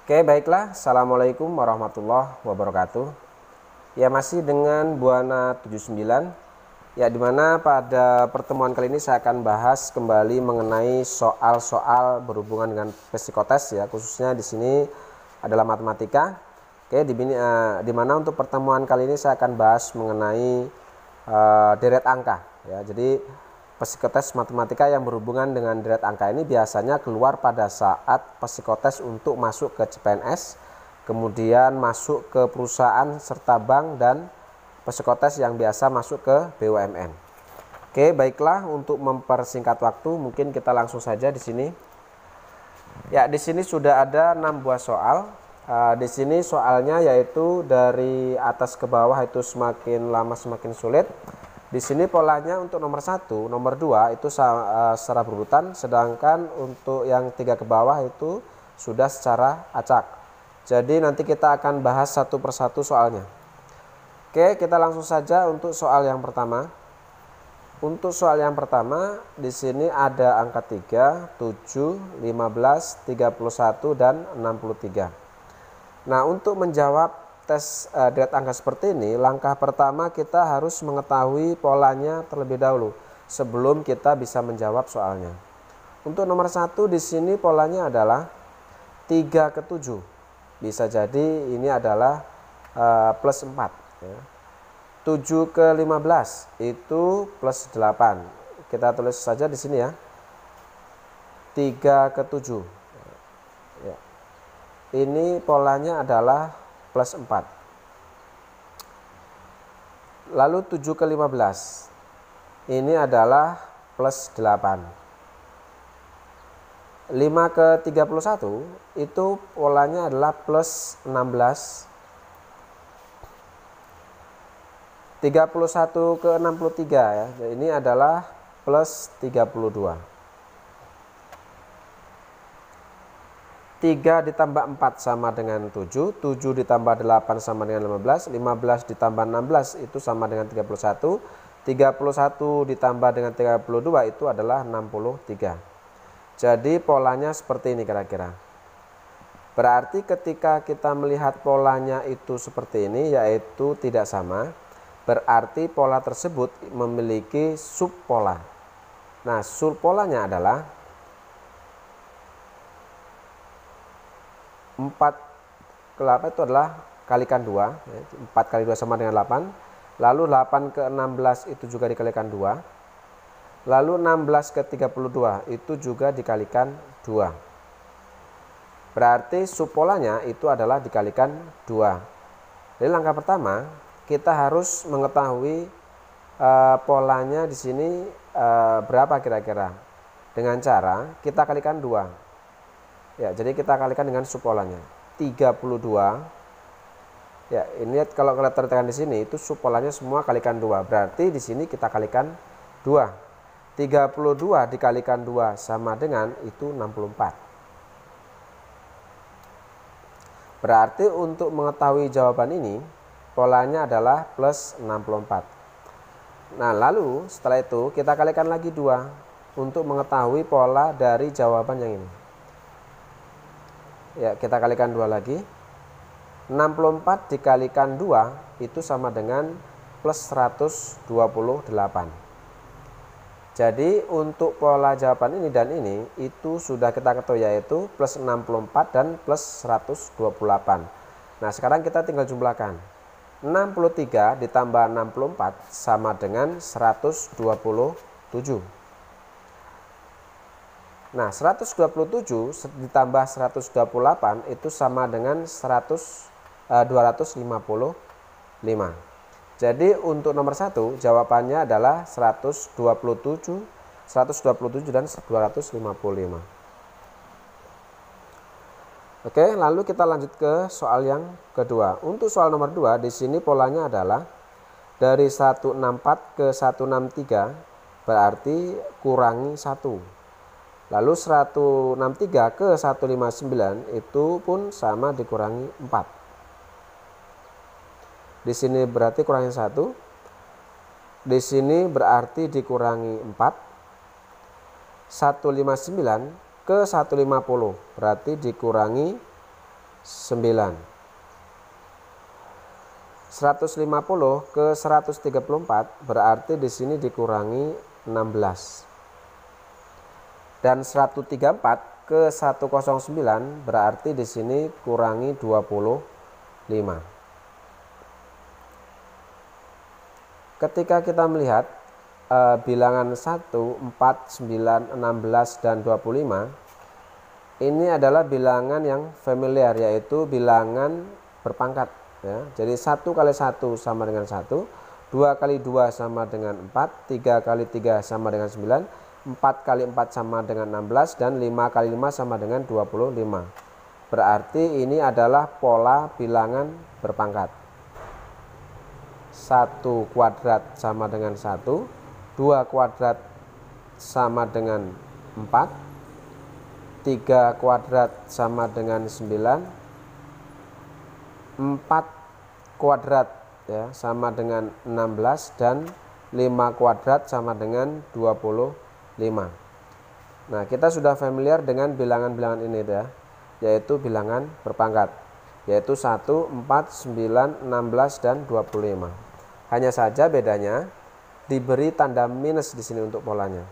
Oke, baiklah. Assalamualaikum warahmatullahi wabarakatuh. Ya, masih dengan Buana 79. Ya, dimana pada pertemuan kali ini saya akan bahas kembali mengenai soal-soal berhubungan dengan psikotes ya, khususnya di sini adalah matematika. Oke, di mana untuk pertemuan kali ini saya akan bahas mengenai deret angka ya. Jadi psikotes matematika yang berhubungan dengan deret angka ini biasanya keluar pada saat psikotes untuk masuk ke CPNS, kemudian masuk ke perusahaan serta bank, dan psikotes yang biasa masuk ke BUMN. Oke, baiklah, untuk mempersingkat waktu mungkin kita langsung saja di sini. Ya, di sini sudah ada 6 buah soal. Di sini soalnya yaitu dari atas ke bawah itu semakin lama semakin sulit. Di sini polanya untuk nomor 1, nomor 2 itu secara berurutan, sedangkan untuk yang 3 ke bawah itu sudah secara acak. Jadi nanti kita akan bahas satu persatu soalnya. Oke, kita langsung saja untuk soal yang pertama. Untuk soal yang pertama, di sini ada angka 3, 7, 15, 31, dan 63. Nah, untuk menjawab tes deret angka seperti ini, langkah pertama kita harus mengetahui polanya terlebih dahulu sebelum kita bisa menjawab soalnya. Untuk nomor 1 di sini polanya adalah 3 ke 7. Bisa jadi ini adalah plus 4 ya. 7 ke 15 itu plus 8. Kita tulis saja di sini ya. 3 ke 7. Ya. Ini polanya adalah plus 4. Lalu 7 ke 15. Ini adalah plus 8. 5 ke 31 itu polanya adalah plus 16. 31 ke 63 ya. Ini adalah plus 32. 3 ditambah 4 sama dengan 7, 7 ditambah 8 sama dengan 15, 15 ditambah 16 itu sama dengan 31, 31 ditambah dengan 32 itu adalah 63. Jadi polanya seperti ini kira-kira. Berarti ketika kita melihat polanya itu seperti ini, yaitu tidak sama, berarti pola tersebut memiliki subpola. Nah, subpolanya adalah 4 ke 8 itu adalah kalikan 2, 4 kali 2 sama dengan 8. Lalu 8 ke 16 itu juga dikalikan 2. Lalu 16 ke 32 itu juga dikalikan 2. Berarti subpolanya itu adalah dikalikan 2. Jadi langkah pertama kita harus mengetahui polanya di sini berapa kira-kira. Dengan cara kita kalikan 2. Ya, jadi kita kalikan dengan subpolanya 32. Ya, ini kalau kita terlihat di sini itu subpolanya semua kalikan 2. Berarti di sini kita kalikan 2. 32 dikalikan 2 sama dengan itu 64. Berarti untuk mengetahui jawaban ini polanya adalah plus 64. Nah, lalu setelah itu kita kalikan lagi 2 untuk mengetahui pola dari jawaban yang ini. Ya, kita kalikan 2 lagi. 64 dikalikan 2 itu sama dengan plus 128. Jadi untuk pola jawaban ini dan ini itu sudah kita ketahui, yaitu plus 64 dan plus 128. Nah, sekarang kita tinggal jumlahkan. 63 ditambah 64 sama dengan 127. Nah, 127 ditambah 128 itu sama dengan 255. Jadi untuk nomor 1 jawabannya adalah 127 dan 255. Oke, lalu kita lanjut ke soal yang kedua. Untuk soal nomor 2 di sini polanya adalah dari 164 ke 163 berarti kurangi 1. Lalu 163 ke 159 itu pun sama dikurangi 4. Di sini berarti kurangi 1. Di sini berarti dikurangi 4. 159 ke 150 berarti dikurangi 150 ke 134 berarti di sini dikurangi 16. Dan 134 ke 109 berarti di sini kurangi 25. Ketika kita melihat bilangan 1, 4, 9, 16 dan 25, ini adalah bilangan yang familiar, yaitu bilangan berpangkat. Ya, jadi 1 kali 1 sama dengan 1, 2 kali 2 sama dengan 4, 3 kali 3 sama dengan 9, 4 kali 4 sama dengan 16, dan 5 kali 5 sama dengan 25. Berarti ini adalah pola bilangan berpangkat. 1 kuadrat sama dengan 1, 2 kuadrat sama dengan 4, 3 kuadrat sama dengan 9, 4 kuadrat ya sama dengan 16, dan 5 kuadrat sama dengan 25. Nah, kita sudah familiar dengan bilangan-bilangan ini ya, yaitu bilangan berpangkat, yaitu 1, 4, 9, 16 dan 25. Hanya saja bedanya diberi tanda minus di sini untuk polanya.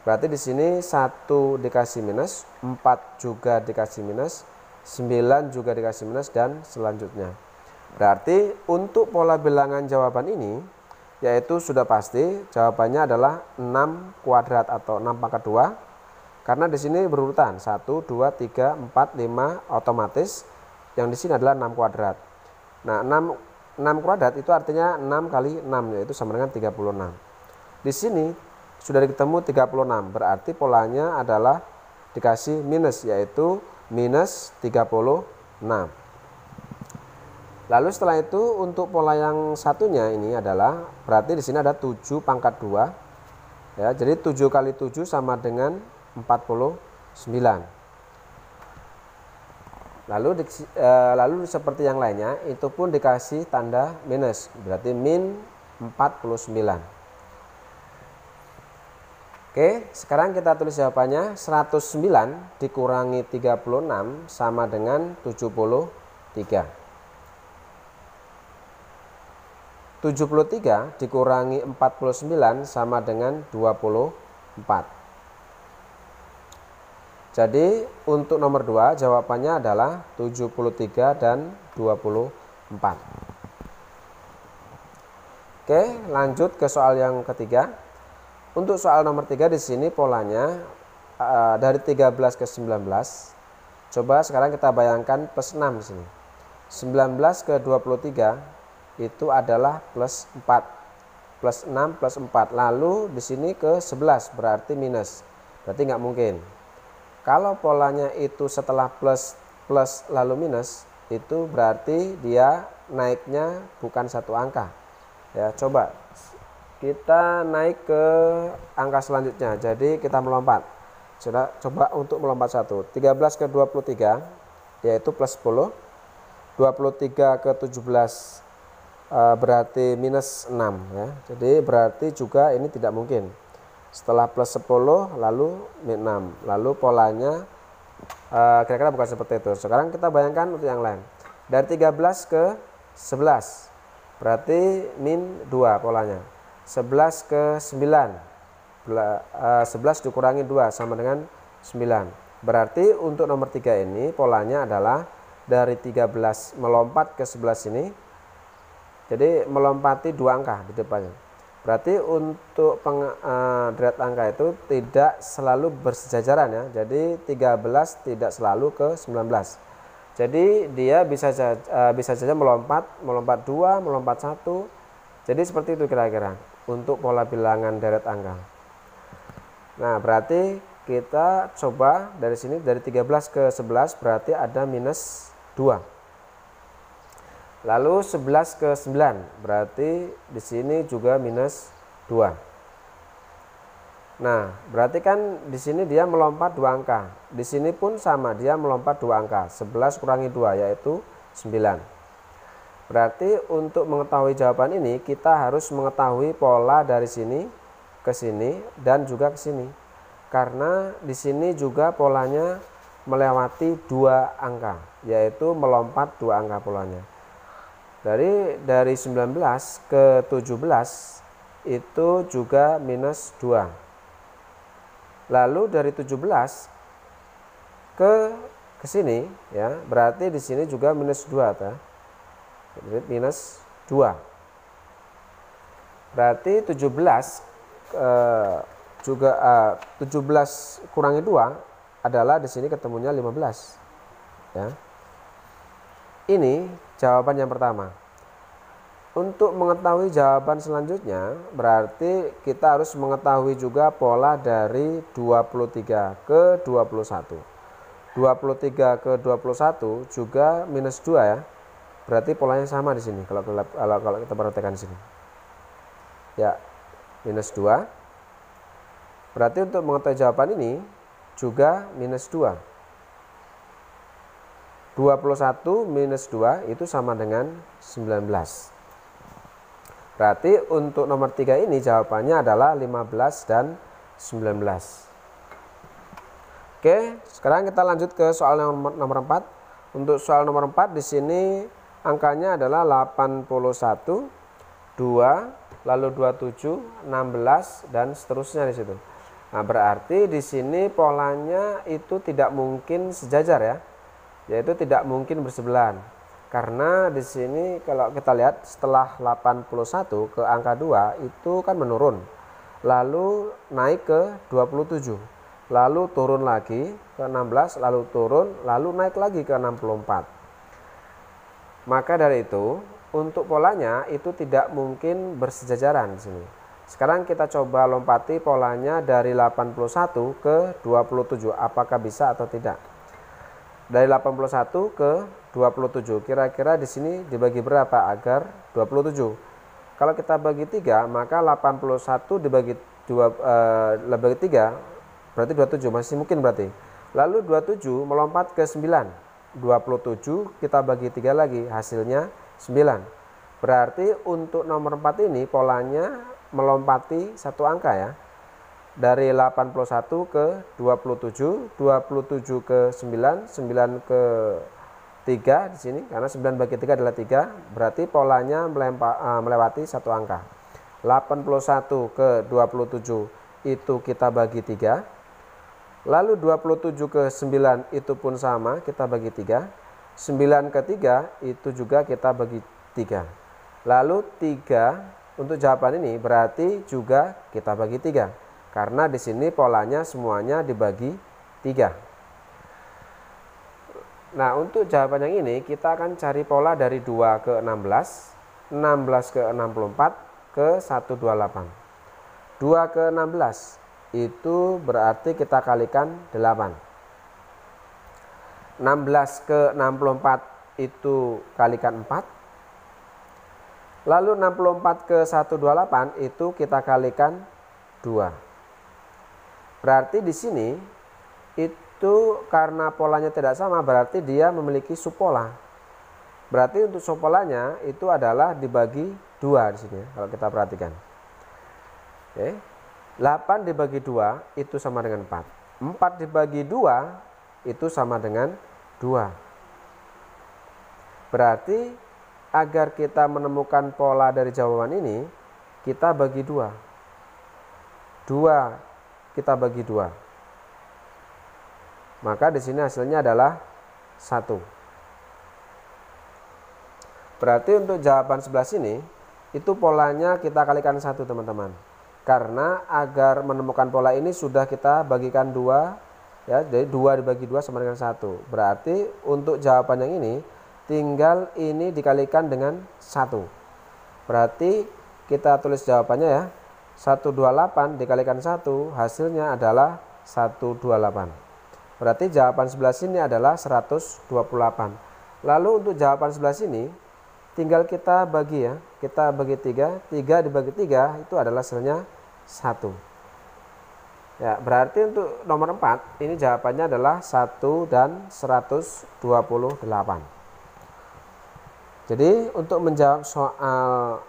Berarti di sini 1 dikasih minus, 4 juga dikasih minus, 9 juga dikasih minus, dan selanjutnya. Berarti untuk pola bilangan jawaban ini, yaitu sudah pasti jawabannya adalah 6 kuadrat atau 6 pangkat 2. Karena di sini berurutan 1, 2, 3, 4, 5, otomatis yang di sini adalah 6 kuadrat. Nah, 6 kuadrat itu artinya 6 kali 6, yaitu sama dengan 36. Di sini sudah ketemu 36, berarti polanya adalah dikasih minus, yaitu minus 36. Lalu setelah itu untuk pola yang satunya ini adalah berarti di sini ada 7 pangkat 2. Ya, jadi 7 kali 7 sama dengan 49. Lalu seperti yang lainnya itu pun dikasih tanda minus, berarti min 49. Oke, sekarang kita tulis jawabannya. 109 dikurangi 36 sama dengan 73. 73 dikurangi 49 sama dengan 24. Jadi untuk nomor 2 jawabannya adalah 73 dan 24. Oke, lanjut ke soal yang ketiga. Untuk soal nomor 3 di sini polanya dari 13 ke 19. Coba sekarang kita bayangkan plus 6 di sini. 19 ke 23 itu adalah plus 4. Plus 6 plus 4. Lalu di sini ke 11 berarti minus. Berarti nggak mungkin. Kalau polanya itu setelah plus plus lalu minus, itu berarti dia naiknya bukan satu angka. Ya, coba kita naik ke angka selanjutnya. Jadi kita melompat. Coba untuk melompat 1. 13 ke 23 yaitu plus 10. 23 ke 17 berarti minus 6 ya. Jadi berarti juga ini tidak mungkin. Setelah plus 10 lalu min 6. Lalu polanya kira-kira bukan seperti itu. Sekarang kita bayangkan untuk yang lain. Dari 13 ke 11 berarti min 2 polanya. 11 ke 9 11 dikurangi 2 sama dengan 9. Berarti untuk nomor 3 ini polanya adalah dari 13 melompat ke 11 ini. Jadi melompati 2 angka di depannya. Berarti untuk deret angka itu tidak selalu bersejajaran ya. Jadi 13 tidak selalu ke 19. Jadi dia bisa saja melompat 2, melompat 1. Jadi seperti itu kira-kira untuk pola bilangan deret angka. Nah, berarti kita coba dari sini dari 13 ke 11 berarti ada minus 2. Lalu 11 ke 9 berarti di sini juga minus 2. Nah, berarti kan di sini dia melompat 2 angka. Di sini pun sama, dia melompat 2 angka. 11 kurangi 2 yaitu 9. Berarti untuk mengetahui jawaban ini kita harus mengetahui pola dari sini ke sini dan juga ke sini. Karena di sini juga polanya melewati 2 angka, yaitu melompat 2 angka polanya. Dari 19 ke 17 itu juga minus 2. Lalu dari 17 ke sini ya, berarti di sini juga minus 2 ta. Minus 2. Berarti 17 juga 17 kurangi 2 adalah di sini ketemunya 15. Ya. Ini jawaban yang pertama. Untuk mengetahui jawaban selanjutnya, berarti kita harus mengetahui juga pola dari 23 ke 21. 23 ke 21 juga minus 2 ya. Berarti polanya sama di sini kalau kita perhatikan di sini. Ya, minus 2. Berarti untuk mengetahui jawaban ini juga minus 2. 21 minus 2 itu sama dengan 19. Berarti untuk nomor 3 ini jawabannya adalah 15 dan 19. Oke, sekarang kita lanjut ke soal nomor 4. Untuk soal nomor 4 di sini angkanya adalah 81, 2, lalu 27, 16 dan seterusnya di situ. Nah, berarti di sini polanya itu tidak mungkin sejajar ya. Yaitu tidak mungkin bersebelahan. Karena di sini kalau kita lihat setelah 81 ke angka 2 itu kan menurun. Lalu naik ke 27. Lalu turun lagi ke 16, lalu turun, lalu naik lagi ke 64. Maka dari itu, untuk polanya itu tidak mungkin bersejajaran di sini. Sekarang kita coba lompati polanya dari 81 ke 27. Apakah bisa atau tidak? Dari 81 ke 27. Kira-kira di sini dibagi berapa agar 27? Kalau kita bagi 3, maka 81 dibagi 3 berarti 27, masih mungkin berarti. Lalu 27 melompat ke 9. 27 kita bagi 3 lagi, hasilnya 9. Berarti untuk nomor 4 ini polanya melompati satu angka ya. Dari 81 ke 27, 27 ke 9, 9 ke 3 di sini karena 9 bagi 3 adalah 3, berarti polanya melewati satu angka. 81 ke 27 itu kita bagi 3. Lalu 27 ke 9 itu pun sama, kita bagi 3. 9 ke 3 itu juga kita bagi 3. Lalu 3 untuk jawaban ini berarti juga kita bagi 3. Karena di sini polanya semuanya dibagi 3. Nah, untuk jawaban yang ini kita akan cari pola dari 2 ke 16, 16 ke 64 ke 128. 2 ke 16 itu berarti kita kalikan 8. 16 ke 64 itu kalikan 4. Lalu 64 ke 128 itu kita kalikan 2. Berarti di sini itu karena polanya tidak sama, berarti dia memiliki subpola. Berarti untuk subpolanya itu adalah dibagi 2 di sini ya, kalau kita perhatikan. Oke. 8 dibagi 2 itu sama dengan 4. 4 dibagi 2 itu sama dengan 2. Berarti agar kita menemukan pola dari jawaban ini, kita bagi 2. 2 kita bagi 2. Maka di sini hasilnya adalah 1. Berarti untuk jawaban sebelah sini itu polanya kita kalikan 1 teman-teman. Karena agar menemukan pola ini sudah kita bagikan 2 ya, jadi 2 dibagi 2 sama dengan 1. Berarti untuk jawaban yang ini tinggal ini dikalikan dengan 1. Berarti kita tulis jawabannya ya. 128 dikalikan 1 hasilnya adalah 128. Berarti jawaban sebelah sini adalah 128. Lalu untuk jawaban sebelah sini tinggal kita bagi ya. Kita bagi 3. 3 dibagi 3 itu adalah hasilnya 1. Ya, berarti untuk nomor 4 ini jawabannya adalah 1 dan 128. Jadi untuk menjawab soal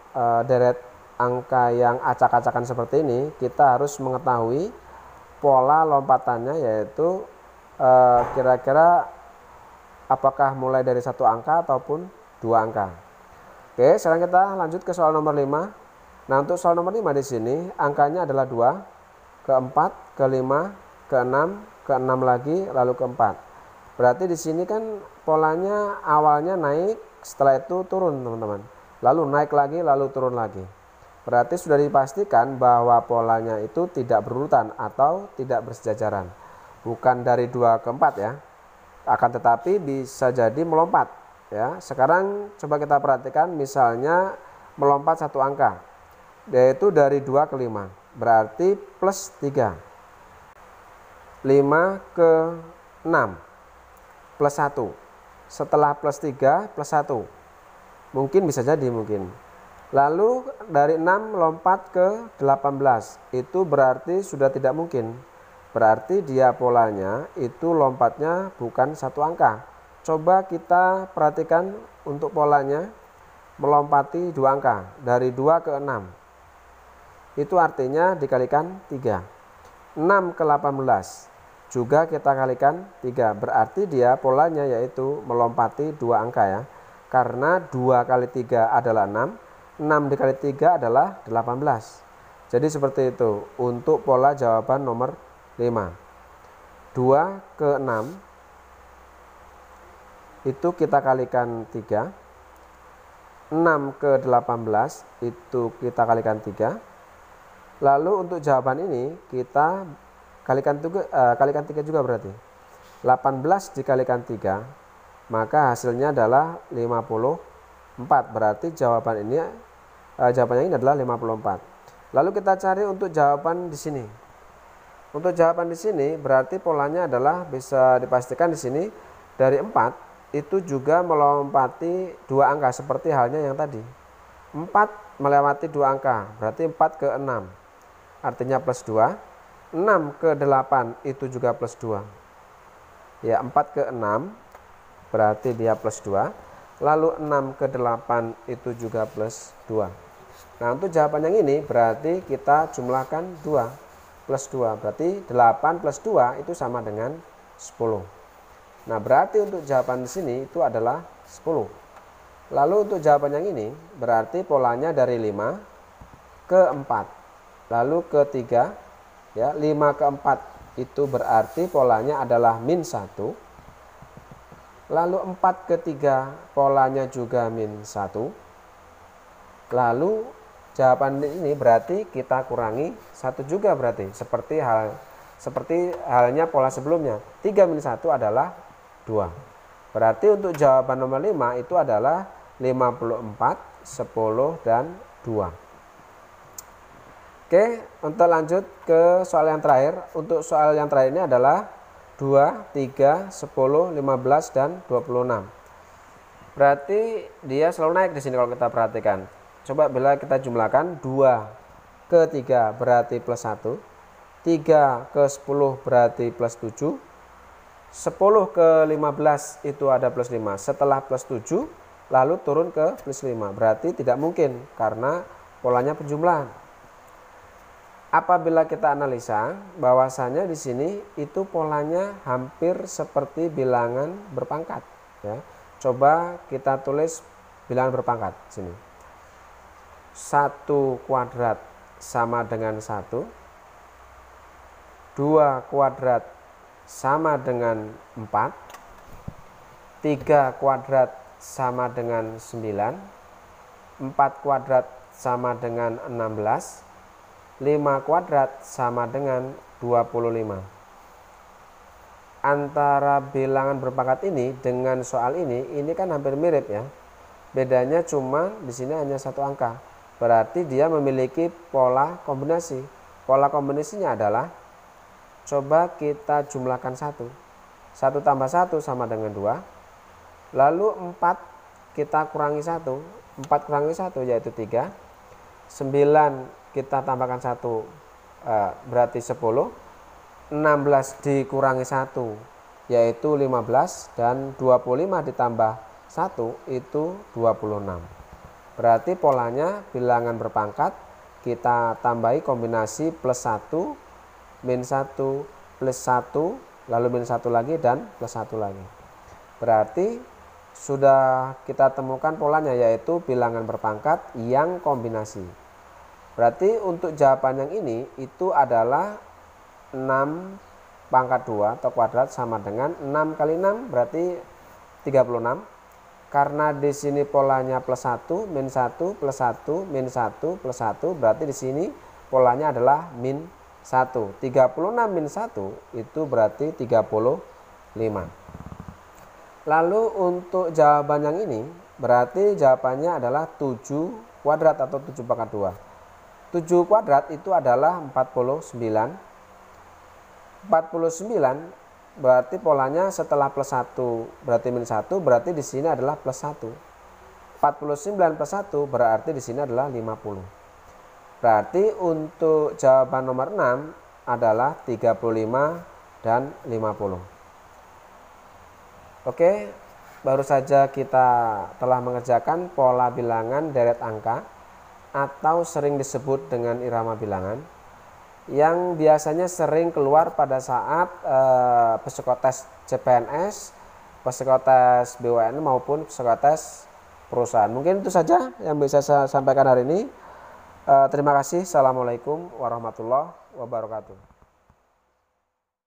deret angka yang acak-acakan seperti ini, kita harus mengetahui pola lompatannya, yaitu kira-kira apakah mulai dari satu angka ataupun dua angka. Oke, sekarang kita lanjut ke soal nomor 5. Nah, untuk soal nomor 5 di sini angkanya adalah 2, ke 4, ke 5, ke 6, ke 6 lagi, lalu ke 4. Berarti di sini kan polanya awalnya naik, setelah itu turun, teman-teman. Lalu naik lagi, lalu turun lagi. Berarti sudah dipastikan bahwa polanya itu tidak berurutan atau tidak bersejajaran. Bukan dari 2 ke 4 ya. Akan tetapi bisa jadi melompat ya. Sekarang coba kita perhatikan misalnya melompat satu angka, yaitu dari 2 ke 5. Berarti plus 3. 5 ke 6 plus 1. Setelah plus 3 plus 1. Mungkin bisa jadi mungkin. Lalu dari 6 lompat ke 18. Itu berarti sudah tidak mungkin. Berarti dia polanya itu lompatnya bukan satu angka. Coba kita perhatikan untuk polanya melompati dua angka. Dari 2 ke 6. Itu artinya dikalikan 3. 6 ke 18. Juga kita kalikan 3. Berarti dia polanya yaitu melompati dua angka ya. Karena 2 kali 3 adalah 6. 6 dikali 3 adalah 18. Jadi seperti itu untuk pola jawaban nomor 5. 2 ke 6 itu kita kalikan 3. 6 ke 18 itu kita kalikan 3. Lalu untuk jawaban ini kita kalikan 3 juga berarti. 18 dikalikan 3 maka hasilnya adalah 54. Berarti jawabannya ini adalah 54. Lalu kita cari untuk jawaban di sini. Untuk jawaban di sini berarti polanya adalah bisa dipastikan di sini dari 4 itu juga melompati dua angka seperti halnya yang tadi. 4 melewati dua angka, berarti 4 ke 6. Artinya plus 2. 6 ke 8 itu juga plus 2. Ya, 4 ke 6 berarti dia plus 2. Lalu 6 ke 8 itu juga plus 2. Nah, untuk jawaban yang ini berarti kita jumlahkan 2 plus 2. Berarti 8 plus 2 itu sama dengan 10. Nah, berarti untuk jawaban di sini itu adalah 10. Lalu untuk jawaban yang ini berarti polanya dari 5 ke 4. Lalu ke 3 ya, 5 ke 4 itu berarti polanya adalah min 1. Lalu 4 ke 3 polanya juga min 1. Lalu jawaban ini berarti kita kurangi 1 juga berarti. Seperti halnya pola sebelumnya. 3 min 1 adalah 2. Berarti untuk jawaban nomor 5 itu adalah 54, 10, dan 2. Oke, untuk lanjut ke soal yang terakhir. Untuk soal yang terakhir ini adalah 2, 3, 10, 15, dan 26. Berarti dia selalu naik di sini kalau kita perhatikan. Coba bila kita jumlahkan 2 ke 3 berarti plus 1. 3 ke 10 berarti plus 7. 10 ke 15 itu ada plus 5. Setelah plus 7 lalu turun ke plus 5. Berarti tidak mungkin karena polanya penjumlahan. Apabila kita analisa bahwasanya di sini itu polanya hampir seperti bilangan berpangkat ya. Coba kita tulis bilangan berpangkat sini. 1 kuadrat sama dengan 1. 2 kuadrat sama dengan 4. 3 kuadrat sama dengan 9. 4 kuadrat sama dengan 16. 5 kuadrat sama dengan 25. Antara bilangan berpangkat ini dengan soal ini kan hampir mirip ya. Bedanya cuma di sini hanya satu angka. Berarti dia memiliki pola kombinasi. Pola kombinasinya adalah coba kita jumlahkan 1. 1 tambah 1 sama dengan 2. Lalu 4 kita kurangi 1. 4 kurangi 1 yaitu 3. 9 kita tambahkan 1 berarti 10. 16 dikurangi 1 yaitu 15. Dan 25 ditambah 1 itu 26. Berarti polanya bilangan berpangkat kita tambahi kombinasi plus 1 min 1 plus 1 lalu min 1 lagi, dan plus 1 lagi. Berarti sudah kita temukan polanya, yaitu bilangan berpangkat yang kombinasi. Berarti untuk jawaban yang ini itu adalah 6 pangkat 2 atau kuadrat sama dengan 6 kali 6 berarti 36. Karena di sini polanya plus 1, min 1, plus 1, min 1, plus 1, berarti di sini polanya adalah min 1. 36 min 1 itu berarti 35. Lalu untuk jawaban yang ini berarti jawabannya adalah 7 kuadrat atau 7 pangkat 2. 7 kuadrat itu adalah 49. 49 berarti polanya setelah plus 1 berarti min 1, berarti di sini adalah plus 1. 49 plus 1 berarti di sini adalah 50. Berarti untuk jawaban nomor 6 adalah 35 dan 50. Oke, baru saja kita telah mengerjakan pola bilangan deret angka atau sering disebut dengan irama bilangan, yang biasanya sering keluar pada saat psikotes CPNS, psikotes BUMN maupun psikotes perusahaan. Mungkin itu saja yang bisa saya sampaikan hari ini. Terima kasih. Assalamualaikum warahmatullahi wabarakatuh.